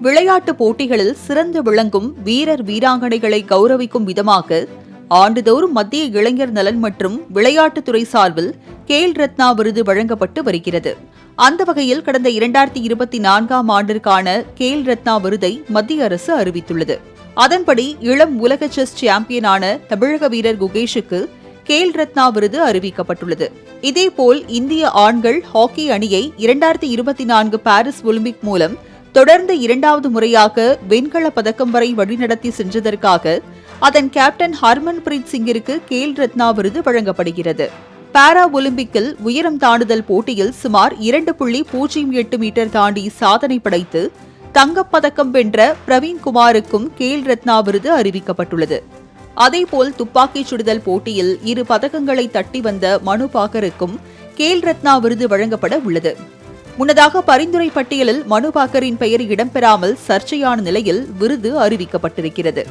விளையாட்டுப் போட்டிகளில் சிறந்து விளங்கும் வீரர் வீராங்கனைகளை கௌரவிக்கும் விதமாக ஆண்டுதோறும் மத்திய இளைஞர் நலன் மற்றும் விளையாட்டுத்துறை சார்பில் கேல் ரத்னா விருது வழங்கப்பட்டு வருகிறது. அந்த வகையில் கடந்த 2024ஆம் ஆண்டிற்கான கேல் ரத்னா விருதை மத்திய அரசு அறிவித்துள்ளது. அதன்படி இளம் உலக செஸ் சாம்பியனான தமிழக வீரர் குகேஷுக்கு கேல் ரத்னா விருது அறிவிக்கப்பட்டுள்ளது. இதேபோல் இந்திய ஆண்கள் ஹாக்கி அணியை 2024 பாரிஸ் ஒலிம்பிக் மூலம் தொடர்ந்து 2வது முறையாக வெண்கலப் பதக்கம் வரை வழிநடத்தி சென்றதற்காக அதன் கேப்டன் ஹர்மன்பிரீத் சிங்கிற்கு கேல் ரத்னா விருது வழங்கப்படுகிறது. பாரா ஒலிம்பிக்கில் உயரம் தாண்டுதல் போட்டியில் சுமார் 2.08 மீட்டர் தாண்டி சாதனை படைத்து தங்கப்பதக்கம் வென்ற பிரவீன்குமாருக்கும் கேல் ரத்னா விருது அறிவிக்கப்பட்டுள்ளது. அதேபோல் துப்பாக்கிச் சுடுதல் போட்டியில் 2 பதக்கங்களை தட்டி வந்த மனு பாக்கருக்கும் கேல் ரத்னா விருது வழங்கப்பட உள்ளது. முன்னதாக பரிந்துரை பட்டியலில் மனு பாக்கரின் பெயர் இடம்பெறாமல் சர்ச்சையான நிலையில் விருது அறிவிக்கப்பட்டிருக்கிறது.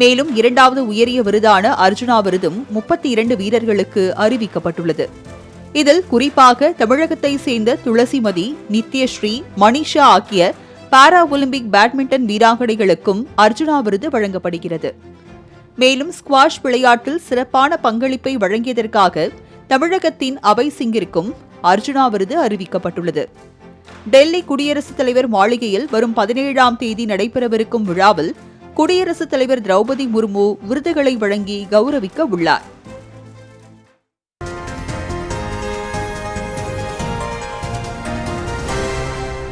மேலும் 2வது உயரிய விருதான அர்ஜுனா விருதும் 32 வீரர்களுக்கு அறிவிக்கப்பட்டுள்ளது. இதில் குறிப்பாக தமிழகத்தை சேர்ந்த துளசிமதி, நித்யஸ்ரீ, மணிஷா ஆகிய பாரா ஒலிம்பிக் பேட்மிண்டன் வீராங்கனைகளுக்கும் அர்ஜுனா விருது வழங்கப்படுகிறது. மேலும் ஸ்குவாஷ் விளையாட்டில் சிறப்பான பங்களிப்பை வழங்கியதற்காக தமிழகத்தின் அபய் சிங்கிற்கும் அர்ஜுனா விருது அறிவிக்கப்பட்டுள்ளது. டெல்லி குடியரசுத் தலைவர் மாளிகையில் வரும் 17ஆம் தேதி நடைபெறவிருக்கும் விழாவில் குடியரசுத் தலைவர் திரௌபதி முர்மு விருதுகளை வழங்கி கௌரவிக்க உள்ளார்.